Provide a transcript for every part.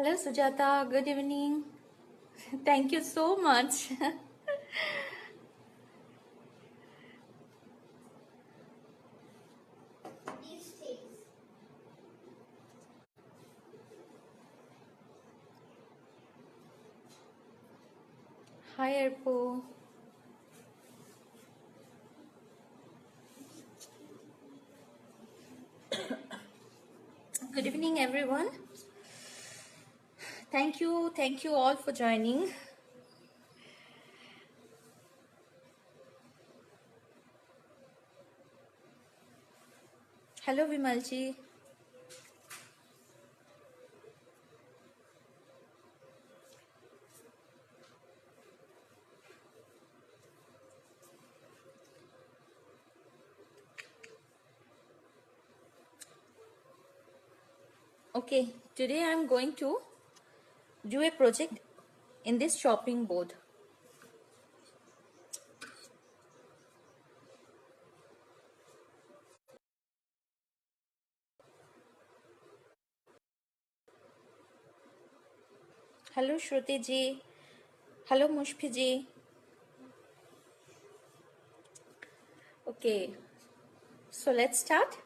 Hello, Sujata. Good evening. Thank you so much. Hi, Arpo. Good evening, everyone. Thank you all for joining. Hello, Vimalji. Okay, today I'm going to do a project in this chopping board. Hello, Shruti ji. Hello, Mushfi ji. Okay, so let's start.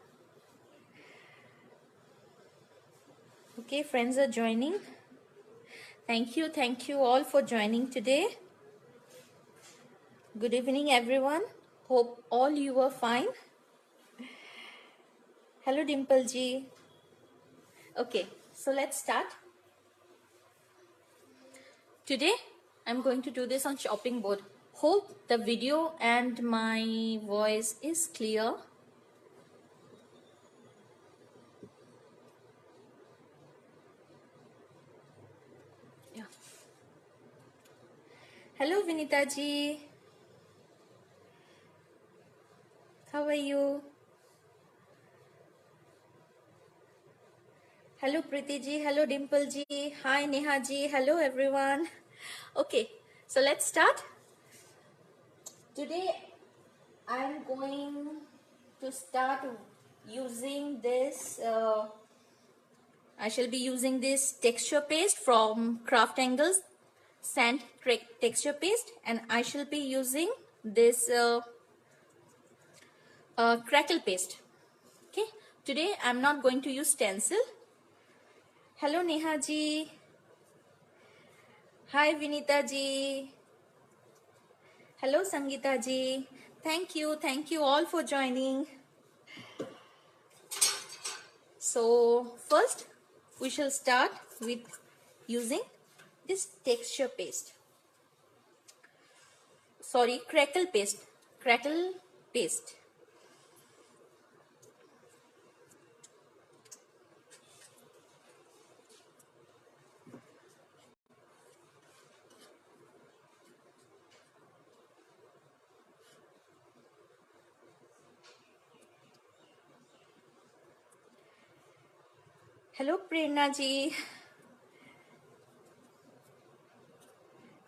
Okay, friends are joining. Thank you all for joining today. Good evening, everyone. Hope all you are fine. Hello, Dimple ji. Okay, so let's start. Today, I'm going to do this on chopping board. Hope the video and my voice is clear. Yeah. Hello, Vinita ji. How are you? Hello, Preeti ji. Hello, Dimple ji. Hi, Neha ji. Hello, everyone. Okay, so let's start. Today, I'm going to start using this. I shall be using this texture paste from Craft Angles sand texture paste, and I shall be using this crackle paste. Okay, today I'm not going to use stencil. Hello, Neha ji. Hi, Vinita ji. Hello, Sangeeta ji. Thank you all for joining. So first we shall start with using this texture paste. Sorry, crackle paste. Crackle paste. Hello, Prerna ji.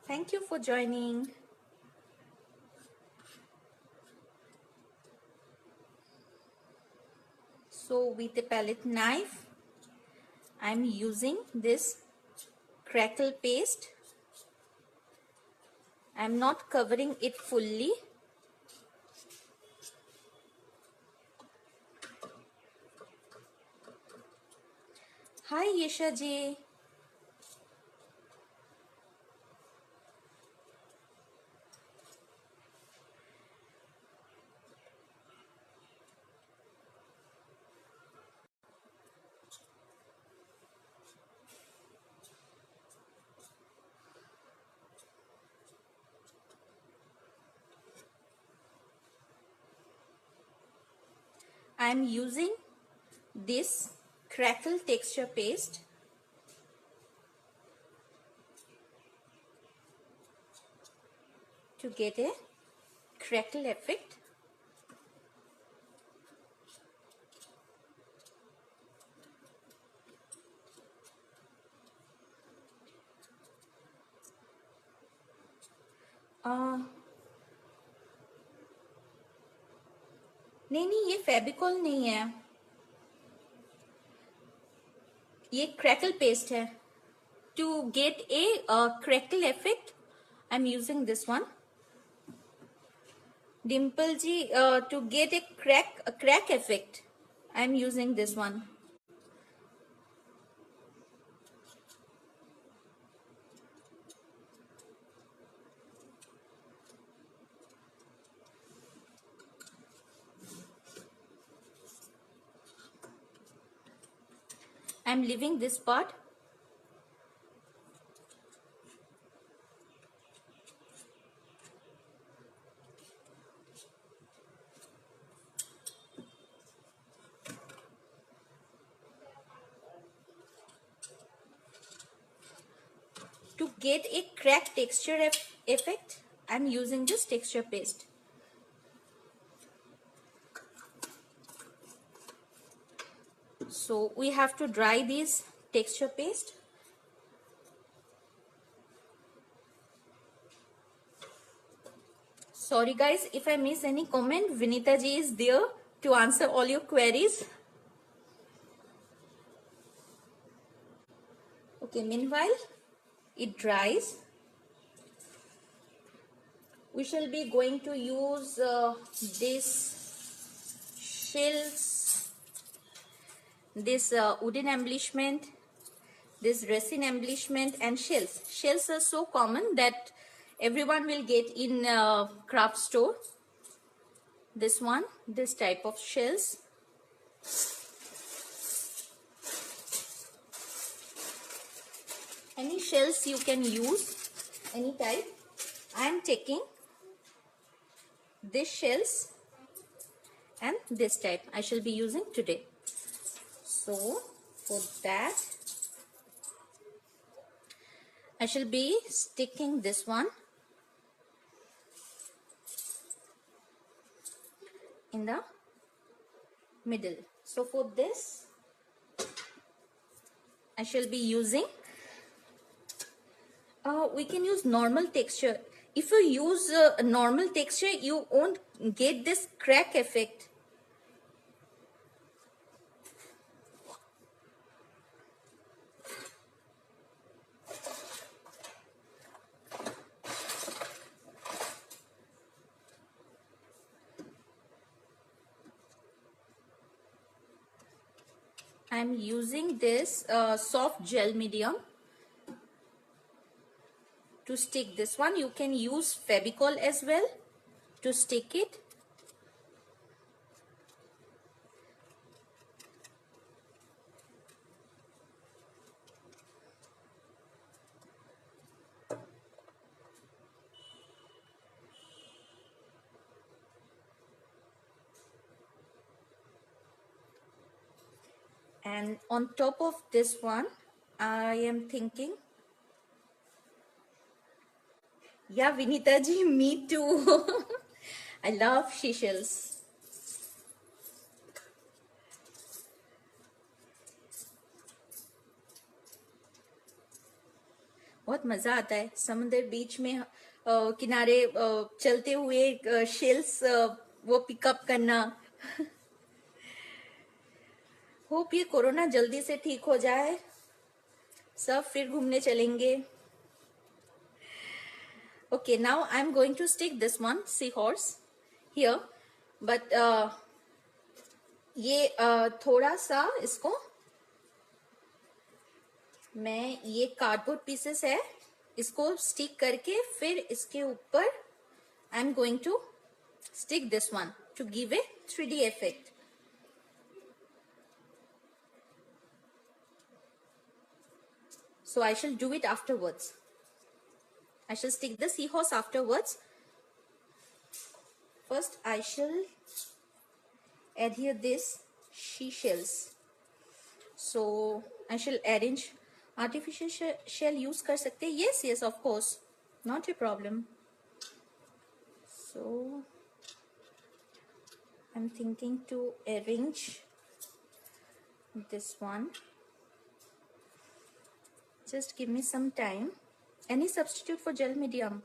Thank you for joining. So with a palette knife, I'm using this crackle paste. I'm not covering it fully. Hi, Yesha ji. I'm using this crackle texture paste to get a crackle effect. नहीं ये फेविकॉल नहीं है, ये crackle paste है. to get a crackle effect, I'm using this one. Dimple ji, to get a crack effect, I'm using this one. I'm leaving this part. To get a crack texture effect, I'm using this texture paste. So we have to dry this texture paste. Sorry guys, if I miss any comment, Vinita ji is there to answer all your queries. Okay, meanwhile it dries, we shall be going to use this shells, this wooden embellishment, this resin embellishment, and shells. Shells are so common that everyone will get in craft store. This one, this type of shells. Any shells you can use, any type. I am taking this shells and this type I shall be using today. So for that I shall be sticking this one in the middle. So for this I shall be using, we can use normal texture. If you use a normal texture, you won't get this crack effect. I'm using this soft gel medium to stick this one. You can use Fevicol as well to stick it. And on top of this one, I am thinking, yeah, Vinita ji, me too. I love seashells. बहुत मजा आता है समुद्र बीच में किनारे चलते हुए shells वो पिकअप करना. होप ये कोरोना जल्दी से ठीक हो जाए, सब फिर घूमने चलेंगे. Okay, now I'm going to stick this one, seahorse, here, but ये थोड़ा सा इसको मैं ये कार्डबोर्ड पीसेस है इसको स्टिक करके फिर इसके ऊपर I am going to stick this one to give a 3D effect. So I shall do it afterwards. I shall stick the seahorse afterwards. First I shall adhere this seashells. So I shall arrange. Artificial shell use कर सकते हैं? Yes, yes, of course, not a problem. So I'm thinking to arrange this one. Just give me some time. Any substitute for gel medium?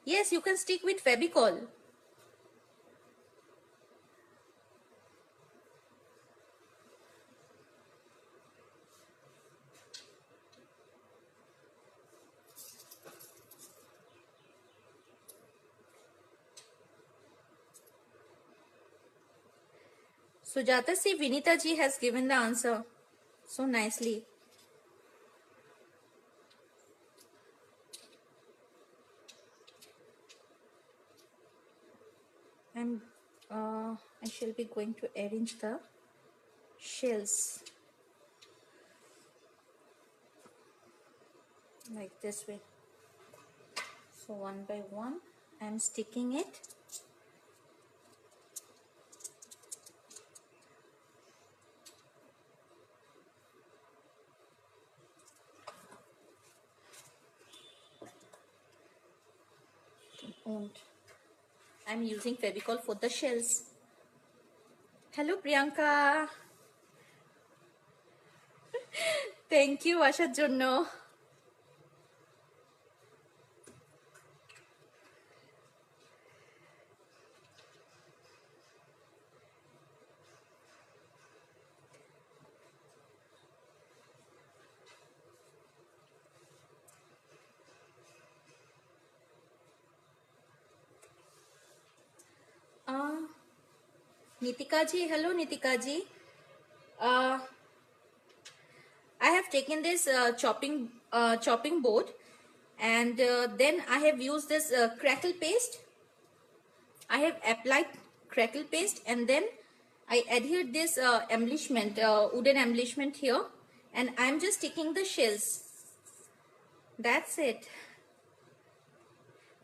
Yes, you can stick with Fevicol. Sujata, see, Vinita ji has given the answer so nicely. I shall be going to arrange the shells like this way. So one by one, I'm sticking it. And I'm using Fevicol for the shells. Hello, Priyanka. Thank you, আসার জন্য। Nitika ji, hello Nitika ji. I have taken this chopping board, and then I have used this crackle paste. I have applied crackle paste, and then I adhered this embellishment, wooden embellishment here, and I'm just sticking the shells. That's it.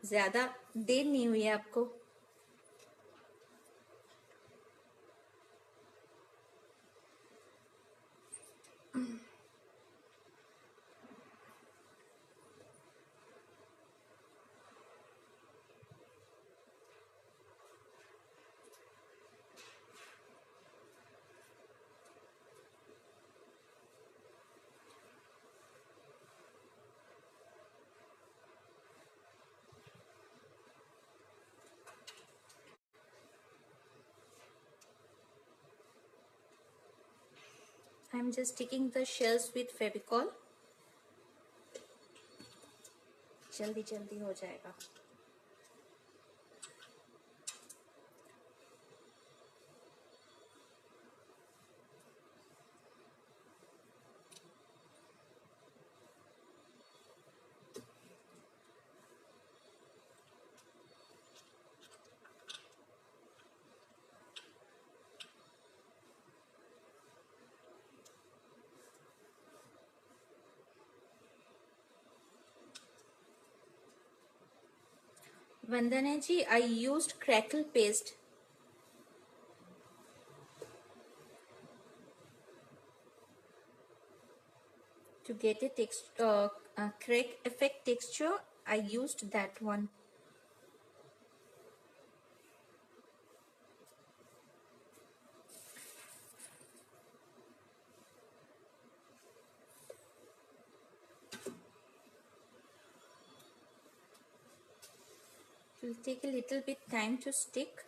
ज़्यादा देर नहीं हुई है आपको। I'm just sticking the shells with Fevicol. जल्दी जल्दी हो जाएगा। Vandana ji, I used crackle paste. To get a crack effect texture, I used that one. It will take a little bit time to stick.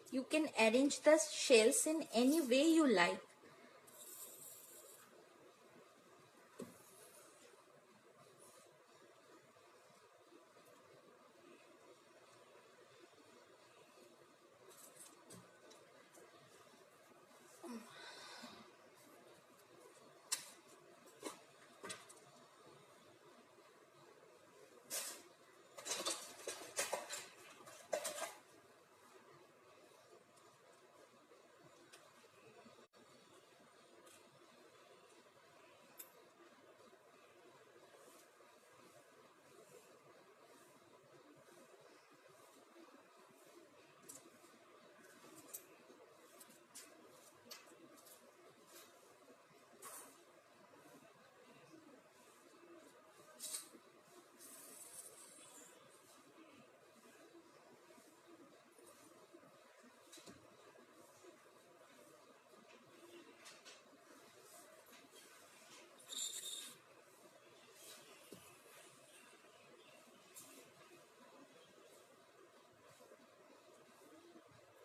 You can arrange the shells in any way you like.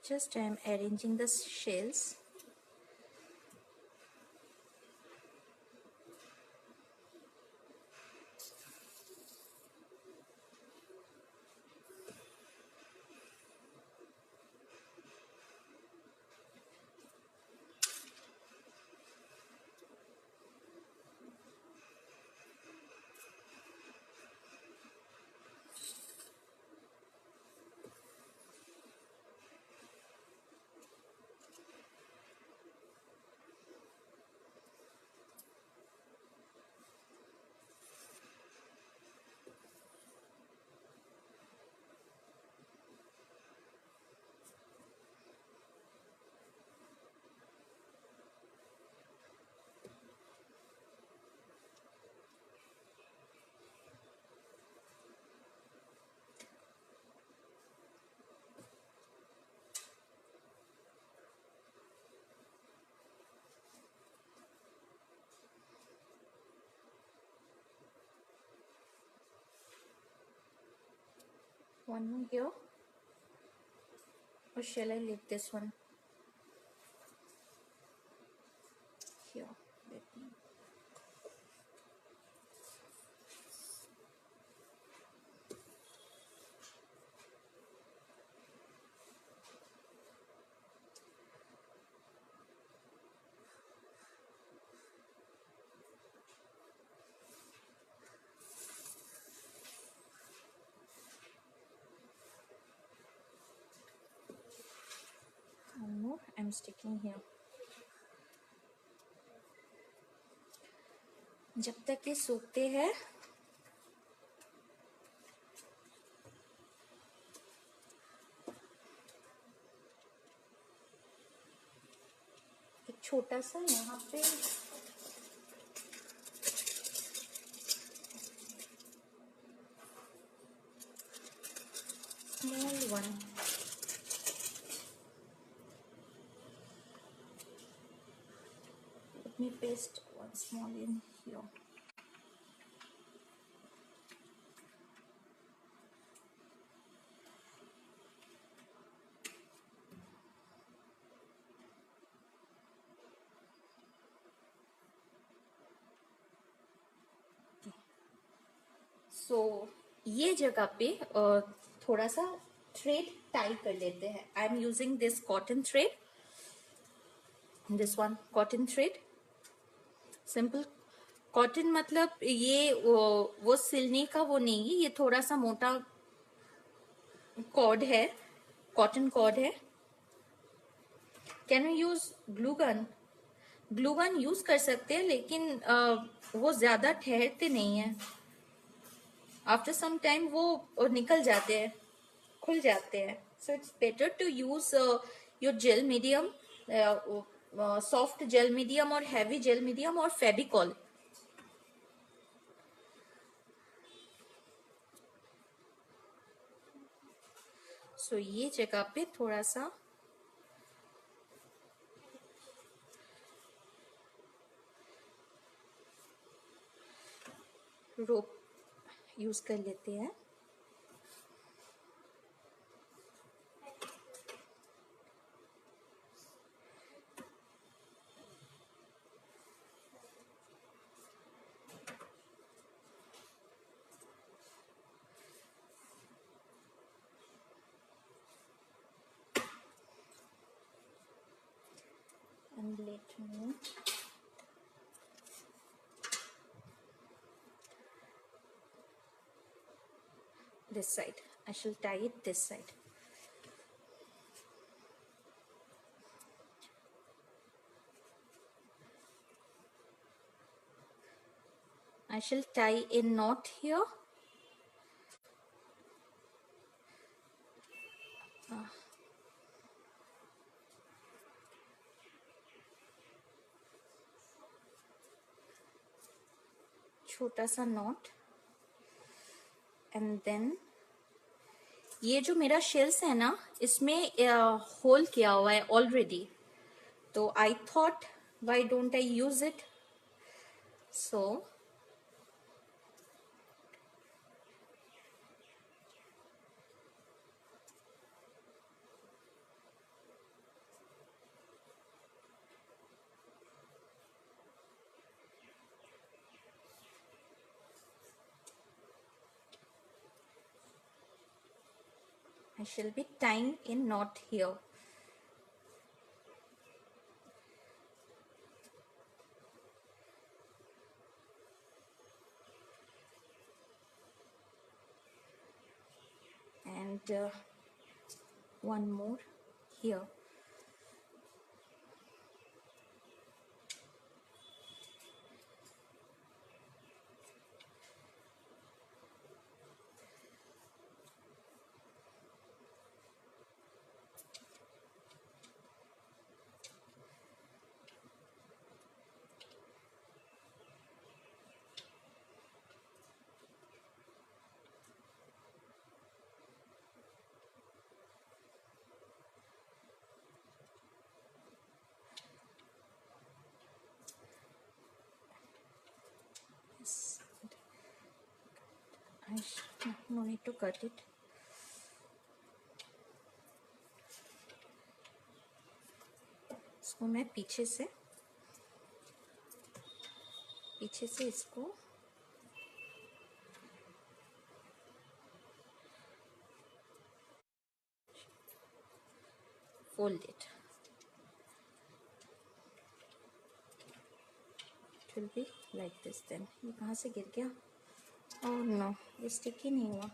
Just I am arranging the shells. one more here, or shall I leave this one here? Let me. One more I'm sticking here. जब तक ये सूखते हैं एक छोटा सा यहाँ पे small one. Let me paste one small in here. So ये जगह पे थोड़ा सा थ्रेड टाई कर लेते हैं. I am using this cotton thread, this one cotton thread, simple cotton. मतलब ये वो सिलने का वो नहीं है, ये थोड़ा सा मोटा कॉर्ड है, कॉटन कॉर्ड है. Can you use glue gun? Glue gun use कर सकते हैं, लेकिन वो ज्यादा ठहरते नहीं है. आफ्टर सम टाइम वो निकल जाते हैं, खुल जाते हैं. So it's better to use your gel medium, soft gel medium और हैवी जेल मीडियम और फेविकॉल. सो ये जगह पे थोड़ा सा रोप यूज कर लेते हैं. And let me this side. I shall tie it this side. I shall tie a knot here. छोटा सा नॉट. एंड देन ये जो मेरा शेल्स है ना, इसमें होल किया हुआ है ऑलरेडी, तो I thought why don't I use it. So I shall be tying a knot here. And one more here. I no need to cut it. इसको मैं पीछे से इसको fold it. It will be like this then. ये कहाँ से गिर गया? Oh no, ये sticky नहीं हुआ.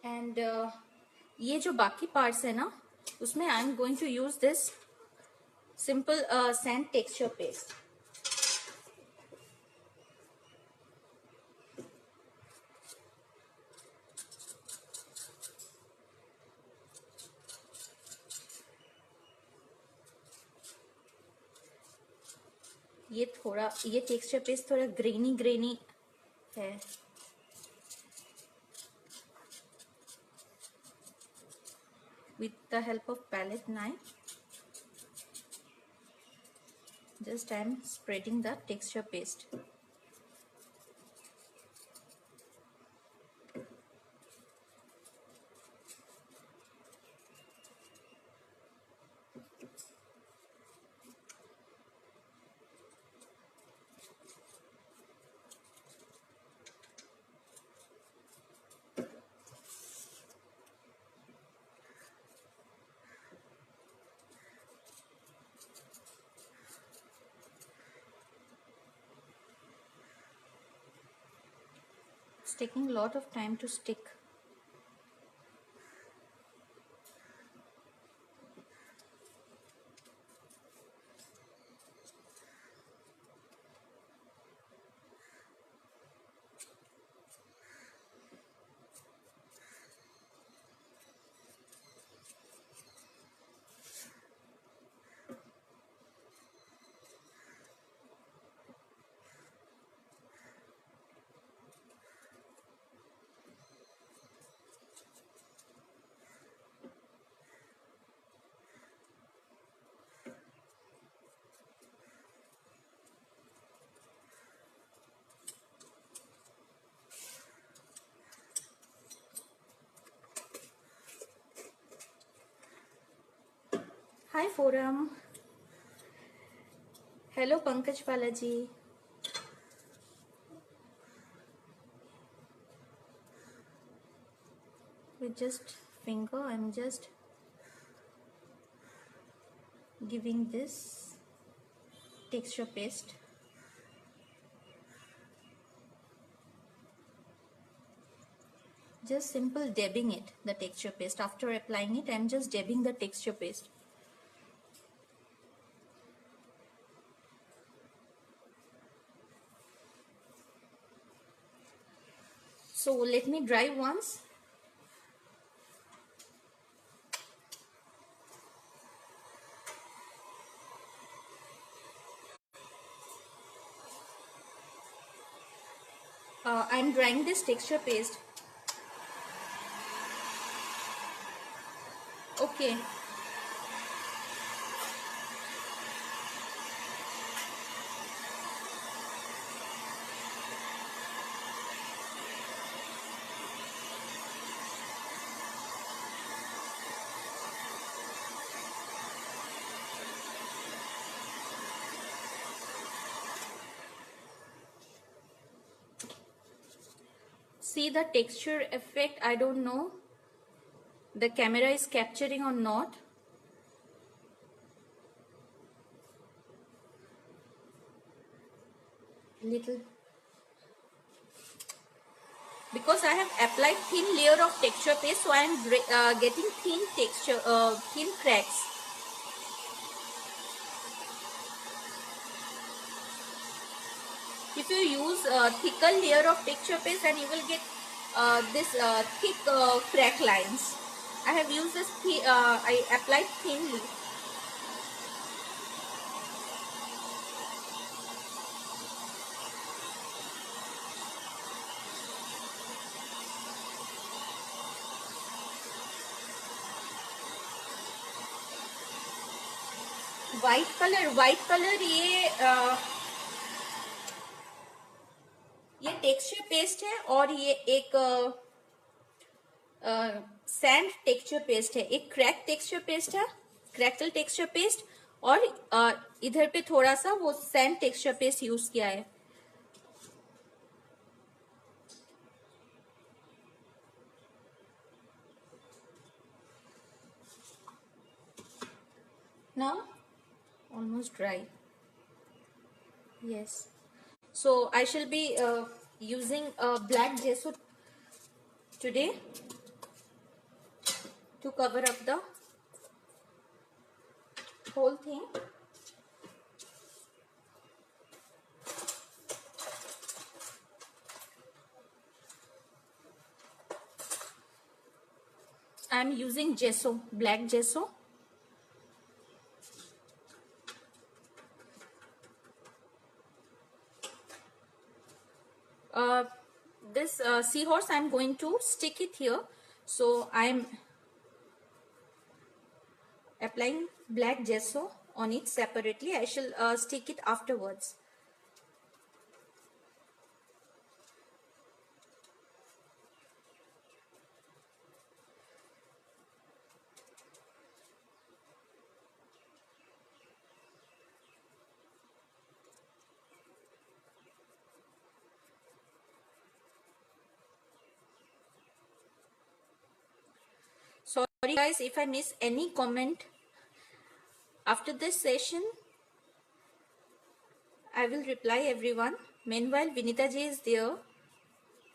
And ये जो बाकी parts है ना, उसमें I am going to use this simple sand texture paste. ये टेक्सचर पेस्ट थोड़ा ग्रेनी है. With the help of palette knife, just I am spreading the texture paste. It's taking a lot of time to stick. Hi forum. Hello Pankaj Balaji. With just finger, I'm just giving this texture paste. Just simple dabbing it, the texture paste. After applying it, I'm just dabbing the texture paste. So let me dry once. I'm drying this texture paste. Okay. See the texture effect. I don't know the camera is capturing or not. little, because I have applied thin layer of texture paste, so I am getting thin texture, thin cracks. If you use thicker layer of texture paste, then you will get this thick crack lines. I have used this, I applied thinly. White color ये texture paste है और ये एक sand texture paste है, एक crack texture paste है, crackle texture paste, और इधर पे थोड़ा सा वो सैंड टेक्सचर पेस्ट यूज किया है. Now almost dry. Yes, so I shall be using black gesso today to cover up the whole thing. I am using gesso, black gesso. This seahorse, I am going to stick it here, so I am applying black gesso on it separately. I shall stick it afterwards. Sorry guys if I miss any comment. After this session I will reply everyone. Meanwhile Vinita ji is there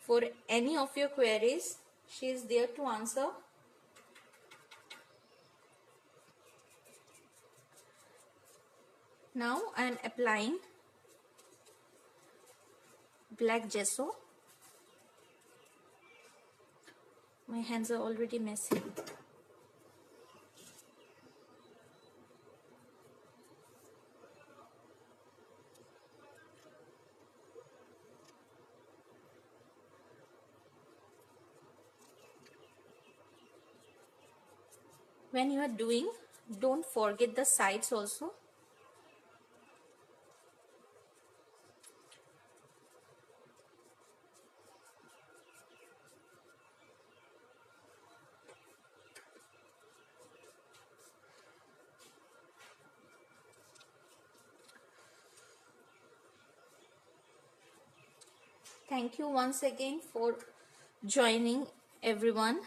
for any of your queries. She is there to answer. Now I am applying black gesso. My hands are already messy. When you are doing, don't forget the sides also. Thank you once again for joining everyone.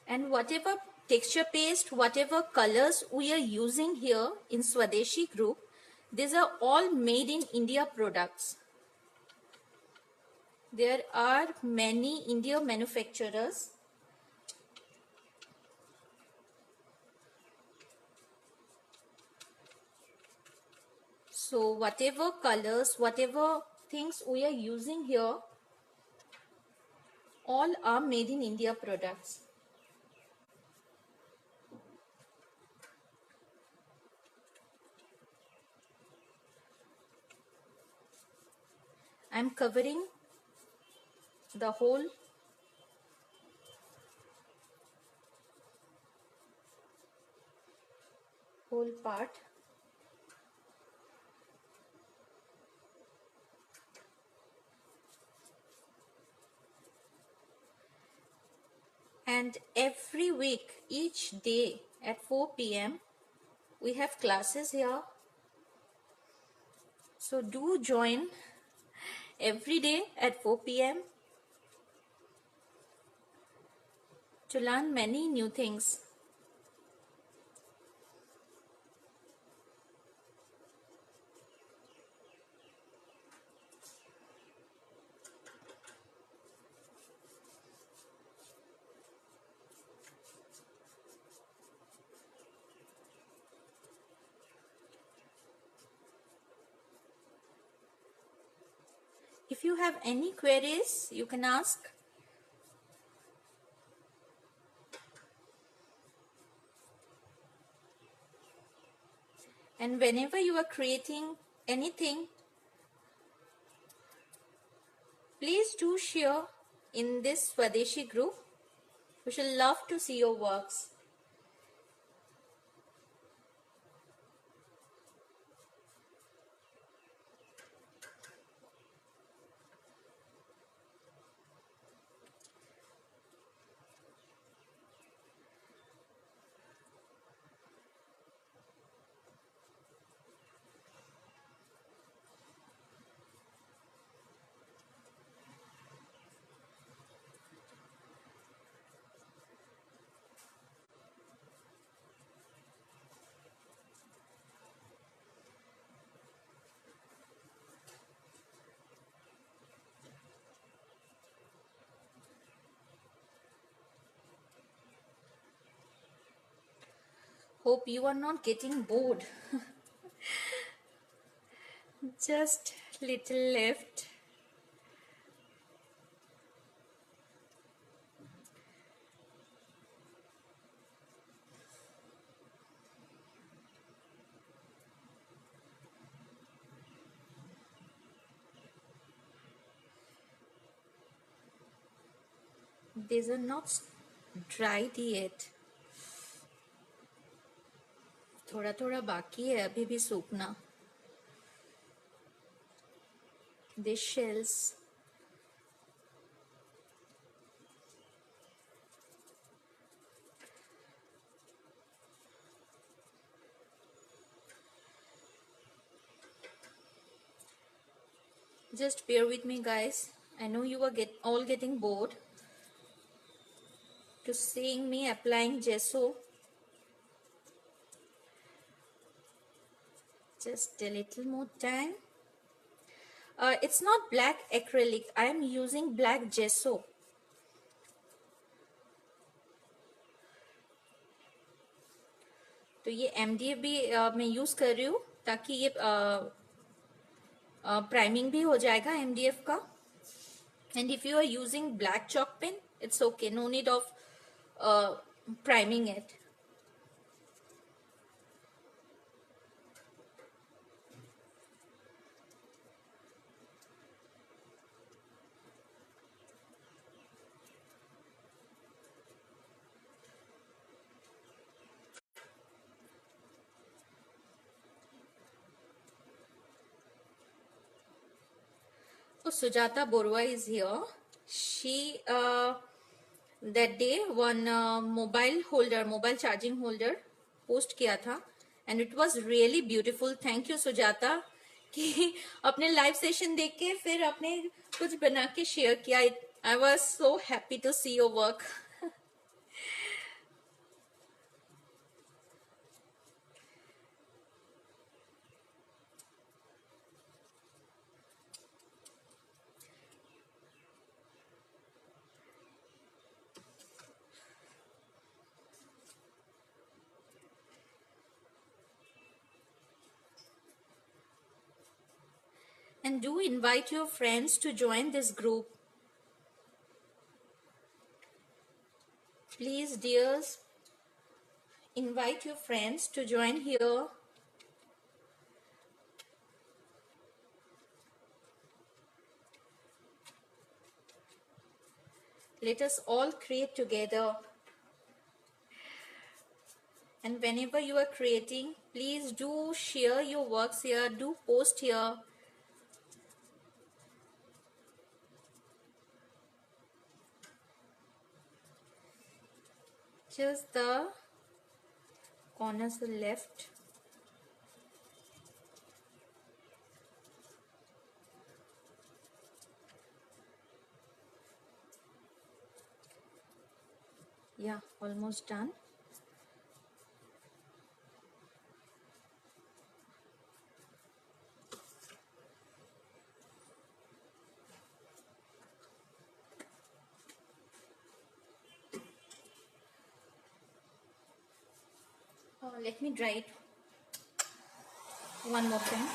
And whatever texture paste, whatever colors we are using here in Swadeshi group, these are all made in India products. There are many Indian manufacturers. So whatever colors, whatever things we are using here, all are made in India products. I am covering the whole part. And every week, each day at 4 p.m. we have classes here. So do join every day at 4 p.m. to learn many new things. If you have any queries, you can ask. And whenever you are creating anything, please do share in this Swadeshi group. We shall love to see your works. Hope you are not getting bored. Just little left. These are not dried yet. थोड़ा थोड़ा बाकी है अभी भी सूखना. These shells. Just bear with me, guys. I know you are all getting bored to seeing me applying gesso. Just a little more time. It's not black acrylic. I am using black gesso. तो ये MDF भी मैं use कर रही हूँ ताकि ये priming भी हो जाएगा MDF का. And if you are using black chalk pen, it's okay. No need of priming it. So Sujata Borua is here. She that day one mobile charging holder post किया था, and it was really beautiful. Thank you Sujata कि अपने live session देख के फिर अपने कुछ बना के share किया. I was so happy to see your work. And do invite your friends to join this group. Please, dears, invite your friends to join here. Let us all create together. And whenever you are creating, please do share your works here, do post here. Just the corners left. Yeah, almost done. Let me dry it one more time.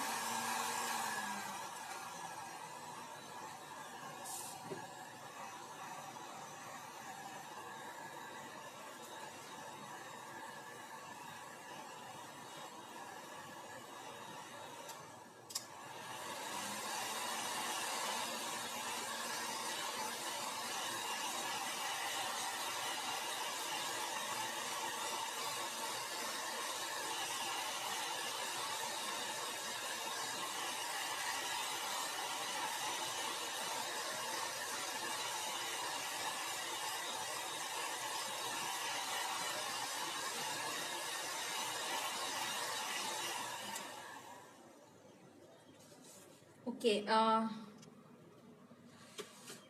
Okay,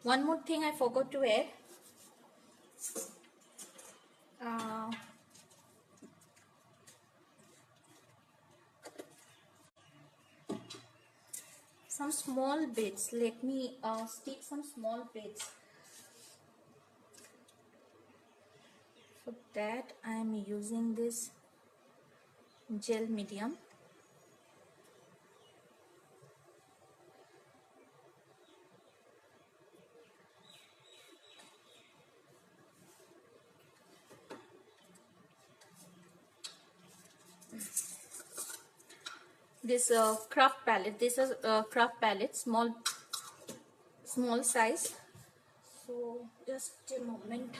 one more thing I forgot to add. Uh, some small bits. Let me stick some small bits. For that, I am using this gel medium. This craft palette. This is craft palette, small size. So just a moment.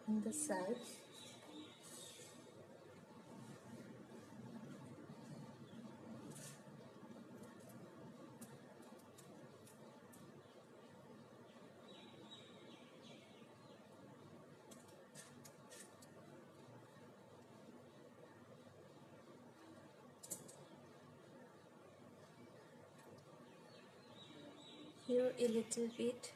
On the side. Here a little bit.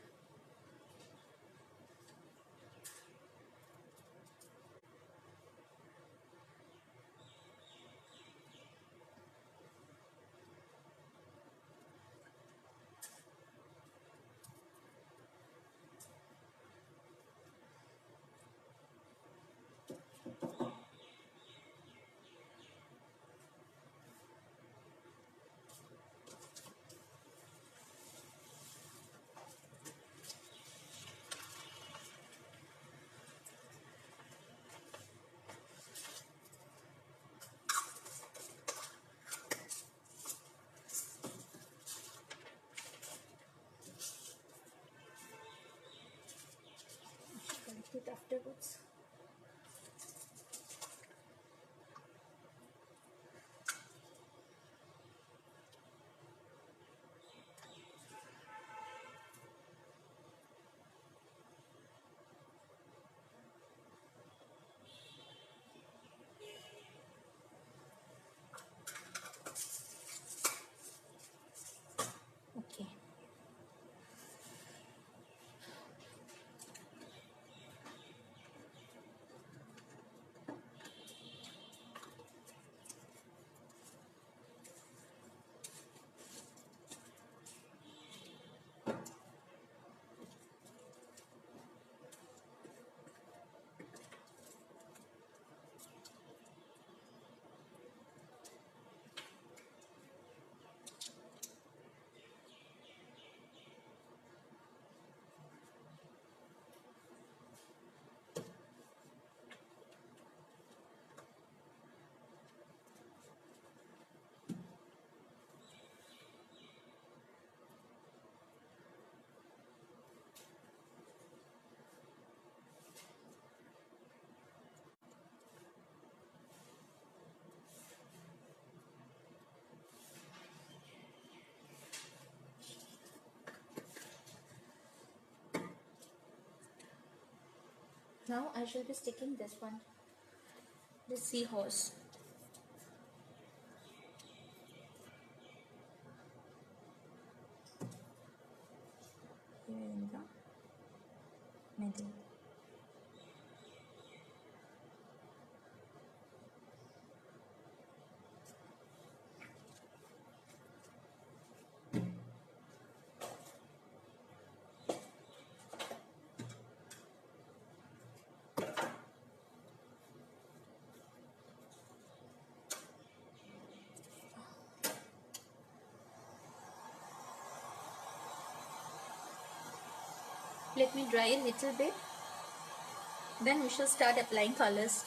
Collect it afterwards. Okay. Now I shall be sticking this one, the seahorse. Here in the middle. Let me dry a little bit, then we shall start applying colors.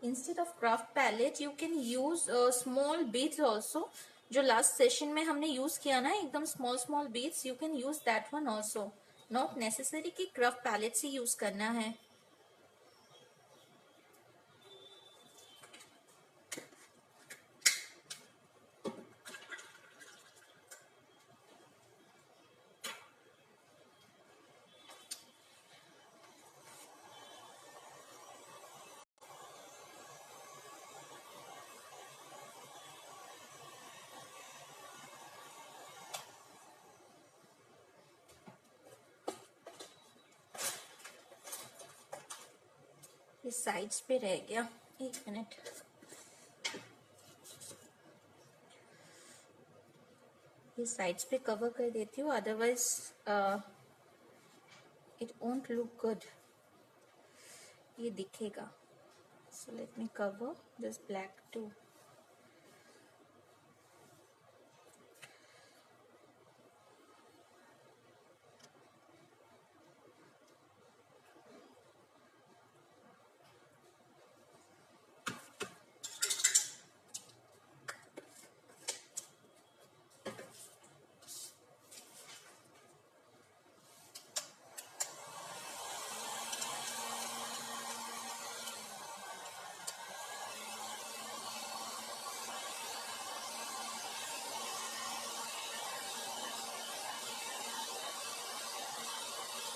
Instead of craft palette you can use small beads also. जो last session में हमने use किया ना एकदम small beads, you can use that one also. Not necessary कि craft palette से use करना है. ये साइड्स पे रह गया, एक मिनट. ये साइड्स पे कवर कर देती हूँ, otherwise it won't look good. ये दिखेगा. So let me cover this black too.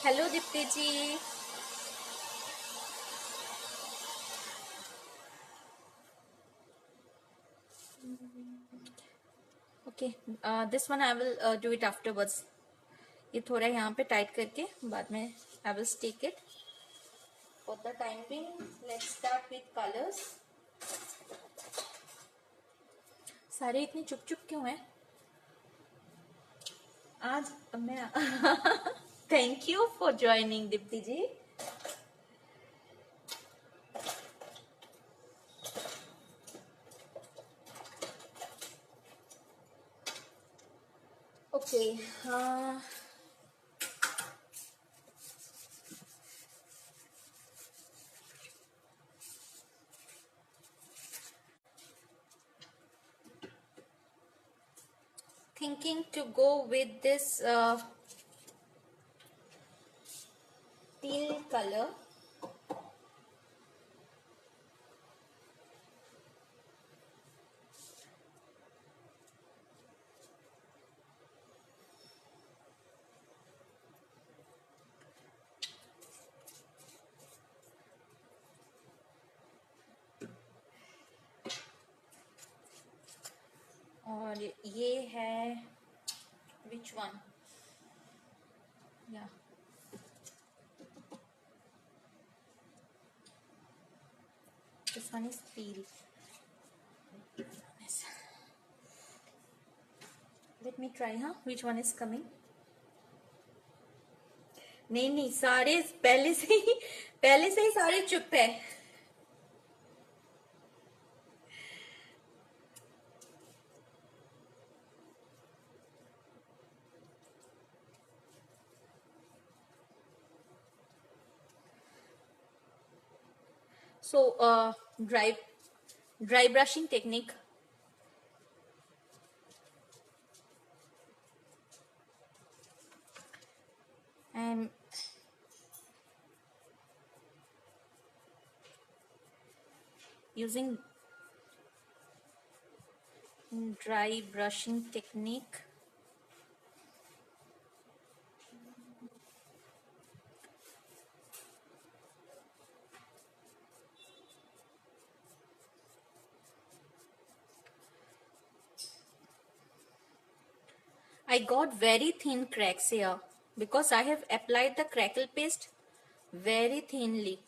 Hello Deepti ji. Okay, this one I will do it afterwards. ये थोड़ा यहाँ पे टाइट करके बाद में I will stick it. For the time being let's start with colours. सारे इतने चुप चुप क्यों हैं आज? मैं thank you for joining Deepti ji. Okay, thinking to go with this teal color. और ये है which one? Yeah. This one is teal. Yes. Let me try, huh? Which one is coming? नहीं नहीं, सारे पहले से ही सारे चुप है. So dry brushing technique. I'm using dry brushing technique. I got very thin cracks here because I have applied the crackle paste very thinly.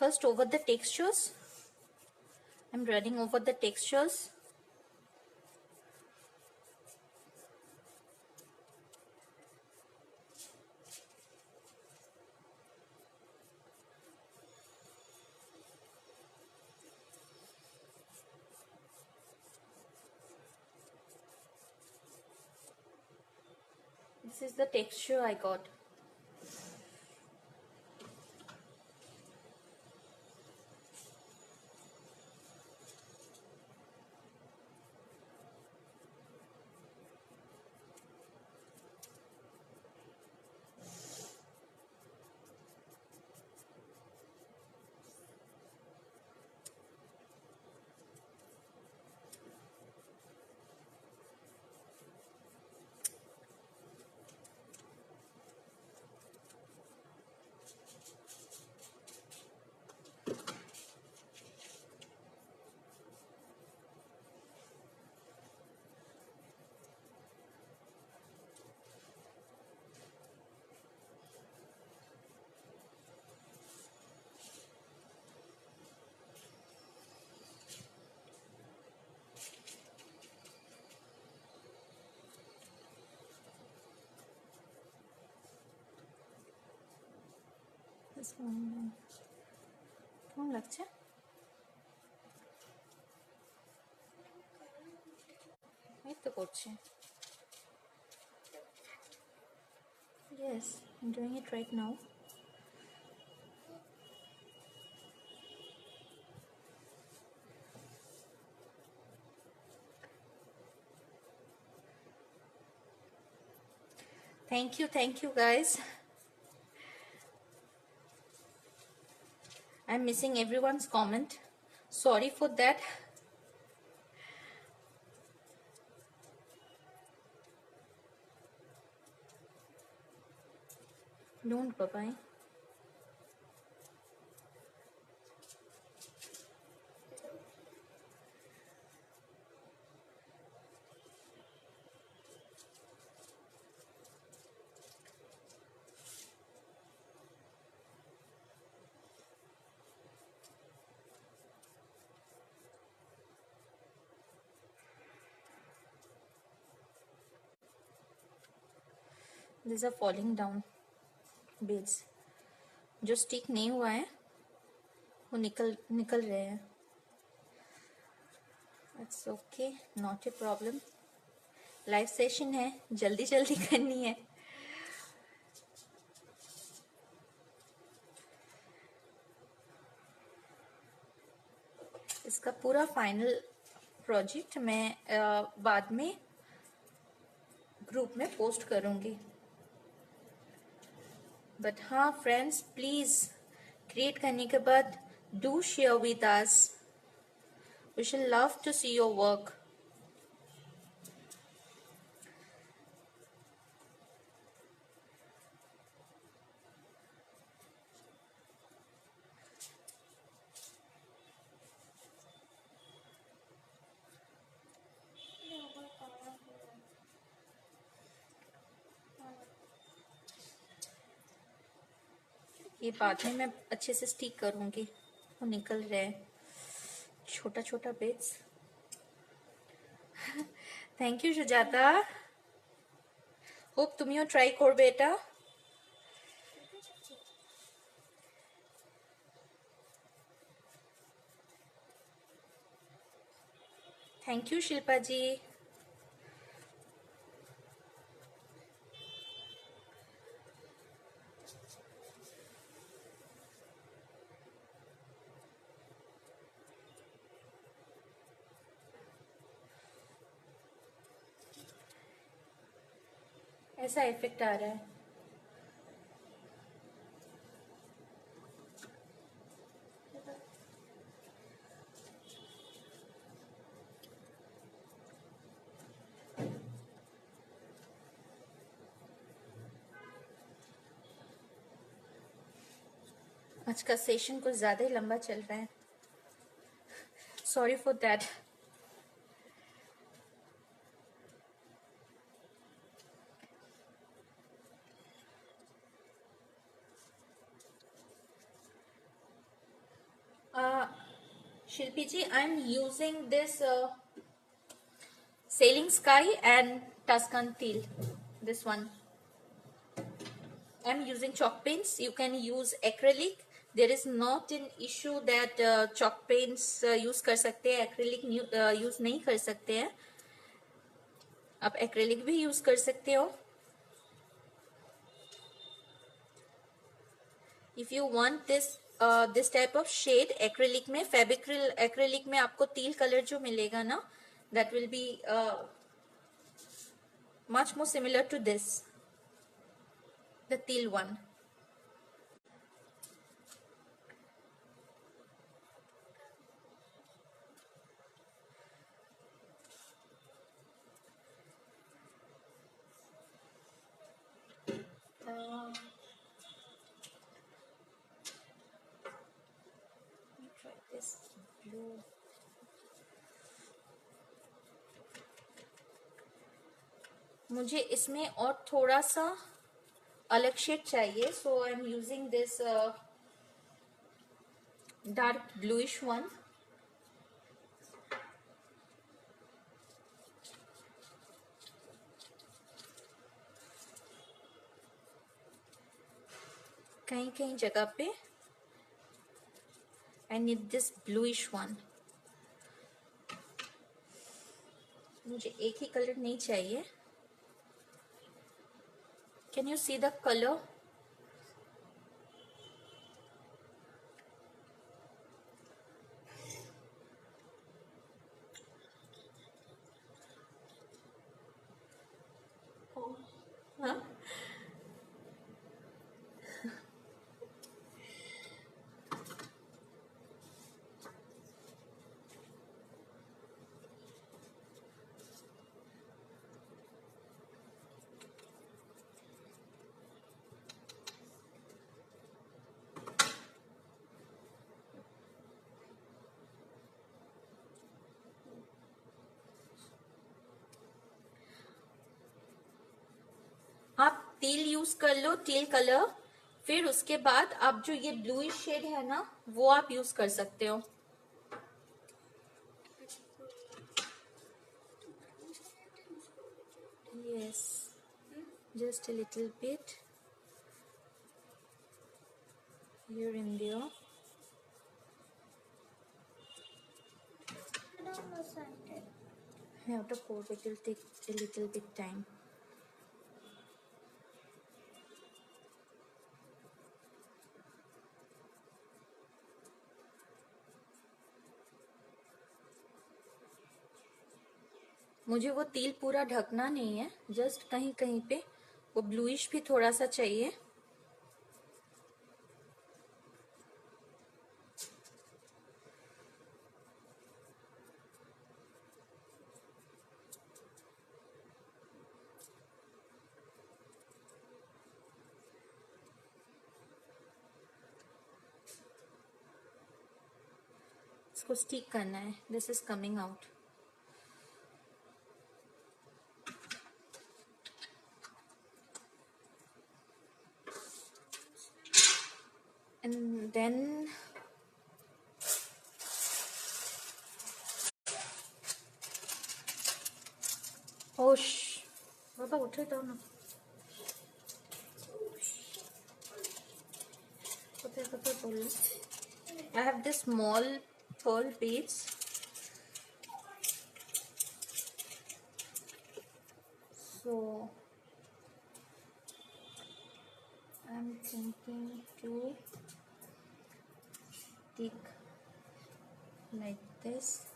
First over the textures. I'm running over the textures. This is the texture I got. কেমন লাগছে? এই তো করছে. Yes, I'm doing it right now. Thank you guys. I'm missing everyone's comment. Sorry for that. Don't, bye-bye. These are falling down beads. जो stick नहीं हुआ है वो निकल रहे हैं. It's okay, not a problem. Live session है, जल्दी जल्दी करनी है. इसका पूरा फाइनल प्रोजेक्ट मैं बाद में ग्रुप में पोस्ट करूंगी. बट हाँ फ्रेंड्स, प्लीज क्रिएट करने के बाद do share with us. We should love to see your work. ये बाद में मैं अच्छे से स्टिक करूंगी. वो निकल रहे हैं छोटा छोटा bets. Thank you Sujata. Hope तुमिও ট্রাই করবে এটা. Thank you Shilpa ji. ऐसा इफेक्ट आ रहा है. आज का सेशन कुछ ज्यादा ही लंबा चल रहा है. Sorry for that. Shilpi ji, I'm using this Sailing Sky and Tuscan Teal. This one. I'm using chalk paints. You can use acrylic. There is not an issue that chalk paints use कर सकते हैं, acrylic use नहीं कर सकते हैं. आप acrylic भी use कर सकते हो. If you want this type of shade acrylic में, Fabicryl acrylic में आपको teal color जो मिलेगा ना, that will be much more similar to this, the teal one. Try this blue. मुझे इसमें और थोड़ा सा अलग शेड चाहिए, so I'm using this dark bluish one. कहीं कहीं जगह पे I need this bluish one. मुझे एक ही कलर नहीं चाहिए. Can you see the color? Oh, huh? आप टील यूज कर लो, टील कलर. फिर उसके बाद आप जो ये ब्लूइश शेड है ना, वो आप यूज कर सकते हो. Yes, just a little bit here and there. I have to coat it, will take a little bit time. मुझे वो तिल पूरा ढकना नहीं है, जस्ट कहीं कहीं पे वो ब्लूइश भी थोड़ा सा चाहिए. इसको स्टिक करना है. This is coming out. And then बाबा उठे तो ना. I have this small pearl beads. So I'm thinking to stick like this.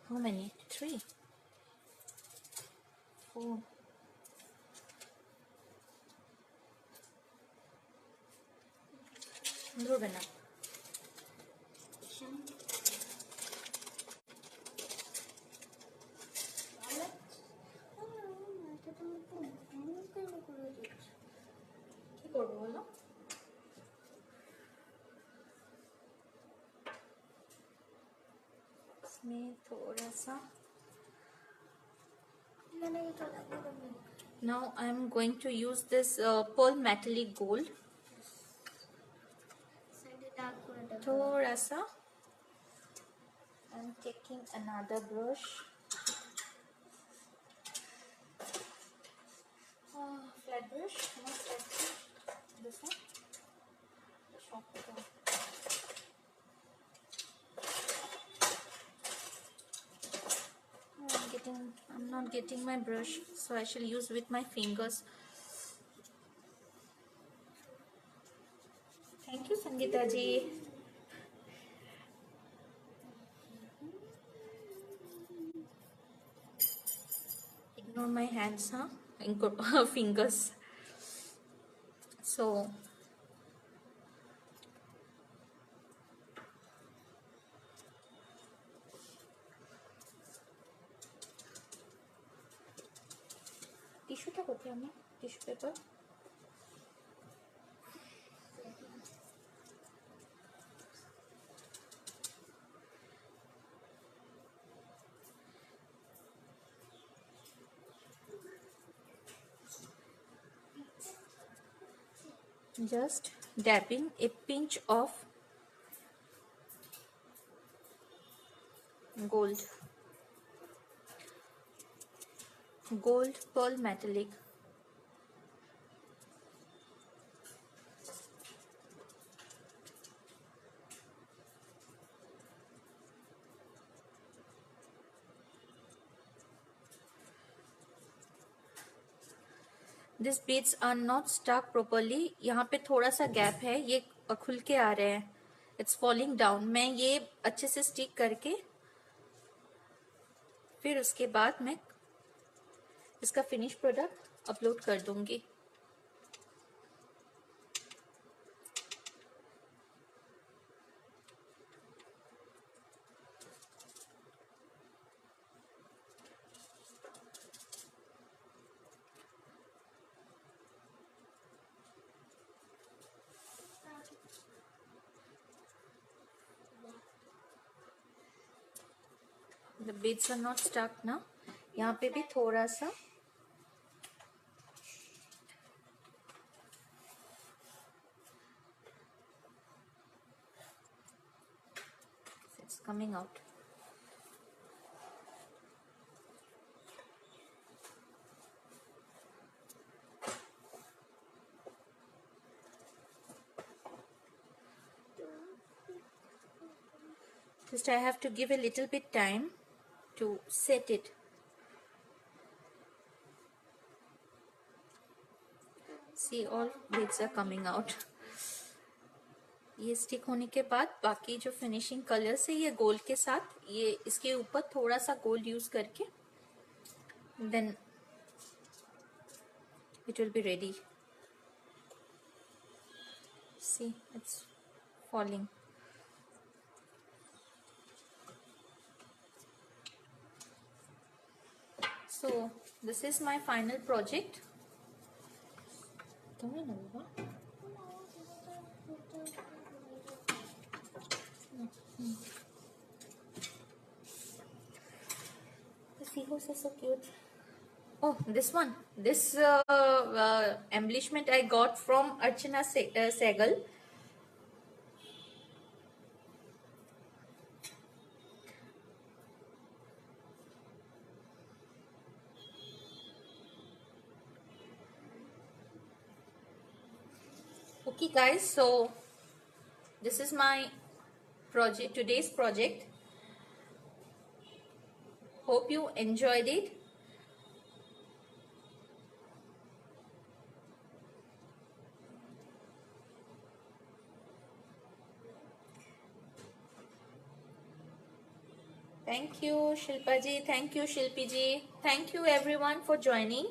How many? 3, 4. Dua benar. কি করবো বলো? इसमें थोड़ा सा. Now I am going to use this pearl metallic gold. थोड़ा सा. I'm taking another brush. Flat brush, not flat brush. This one. The soft one. I'm not getting my brush, so I shall use with my fingers. Thank you, Sangeeta ji. Ignore my hands, huh? Fingers. So tissue ta kothai amar? Tissue paper. Just dabbing a pinch of gold pearl metallic. These beads are not stuck properly. यहाँ पे थोड़ा सा gap है, ये खुल के आ रहे हैं. It's falling down. मैं ये अच्छे से स्टिक करके फिर उसके बाद मैं इसका फिनिश प्रोडक्ट अपलोड कर दूंगी. The beads are not stuck ना. यहाँ पे भी थोड़ा सा coming out. Just I have to give a little bit time to set it. See, all bits are coming out. ये स्टिक होने के बाद बाकी जो फिनिशिंग कलर्स है ये गोल्ड के साथ, ये इसके ऊपर थोड़ा सा गोल्ड यूज करके then it will be ready. See, it's falling. So this is my final project. The seahorse is so cute. Oh, this one. This embellishment I got from Archana Sehgal. Okay guys, so this is my project, today's project. Hope you enjoyed it. Thank you Shilpa ji, thank you Shilpi ji, thank you everyone for joining.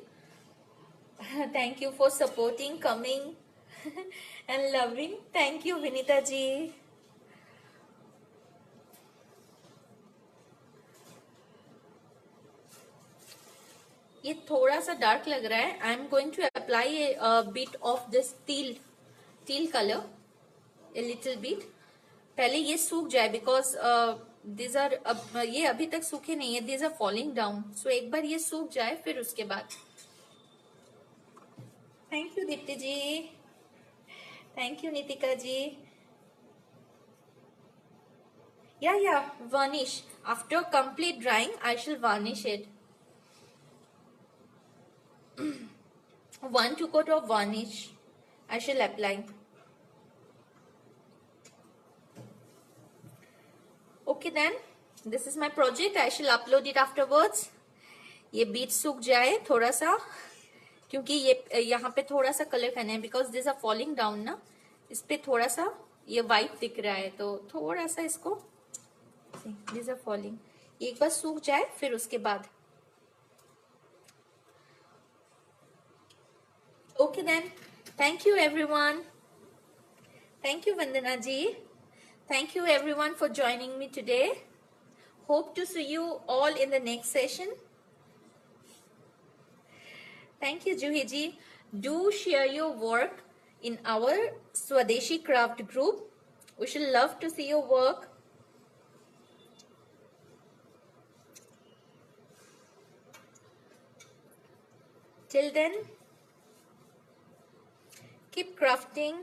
Thank you for supporting, coming and loving. Thank you Vinita ji. ये थोड़ा सा dark लग रहा है. I am going to apply a bit of this teal color, a little bit. पहले ये सूख जाए because these are ये अभी तक सूखे नहीं है. These are falling down. So एक बार ये सूख जाए फिर उसके बाद. Thank you Deepti ji. Thank you Nitika ji. Yeah, varnish. After complete drying, I shall varnish it. 1-2 coat of varnish I shall apply. Okay then, this is my project. I shall upload it afterwards. ये beat सूख जाए थोड़ा सा, क्योंकि ये यहाँ पे थोड़ा सा कलर करना है because these are falling down ना. इस पे थोड़ा सा ये वाइट दिख रहा है तो थोड़ा सा इसको these are falling. एक बार सूख जाए फिर उसके बाद. Okay then, thank you everyone. Thank you Vandana ji. Thank you everyone for joining me today. Hope to see you all in the next session. Thank you Juhi ji. Do share your work in our Swadeshi Craft group. We should love to see your work. Till then, keep crafting.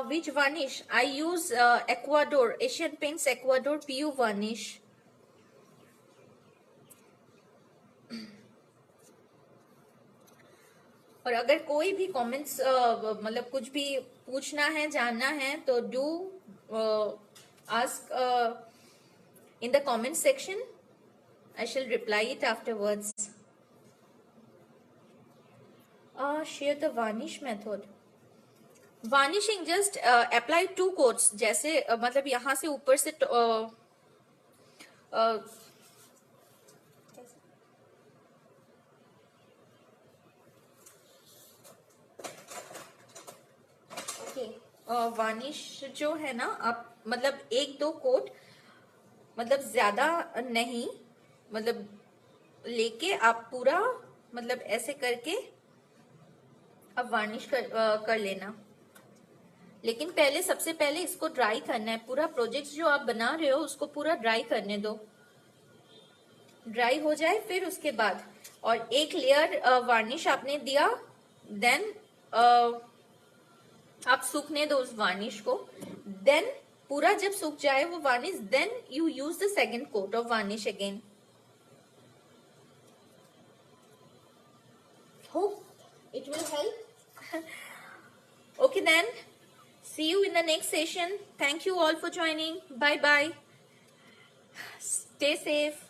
Which varnish? I use Ecuador, Asian Paints Ecuador PU varnish. और अगर कोई भी comments मतलब कुछ भी पूछना है, जानना है तो do ask in the comment section. I shall reply it afterwards. Share the varnish method. Varnishing, just apply 2 coats. जैसे मतलब यहाँ से ऊपर से वार्निश जो है ना, आप मतलब 1-2 कोट, मतलब ज्यादा नहीं, मतलब लेके आप पूरा मतलब ऐसे करके अब वार्निश कर लेना. लेकिन पहले सबसे पहले इसको ड्राई करना है. पूरा प्रोजेक्ट जो आप बना रहे हो उसको पूरा ड्राई करने दो. ड्राई हो जाए फिर उसके बाद, और एक लेयर वार्निश आपने दिया, देन आप सूखने दो उस वार्निश को, देन पूरा जब सूख जाए वो varnish, then you use the second coat of varnish again. Hope it will help. Okay then, see you in the next session. Thank you all for joining. Bye bye. Stay safe.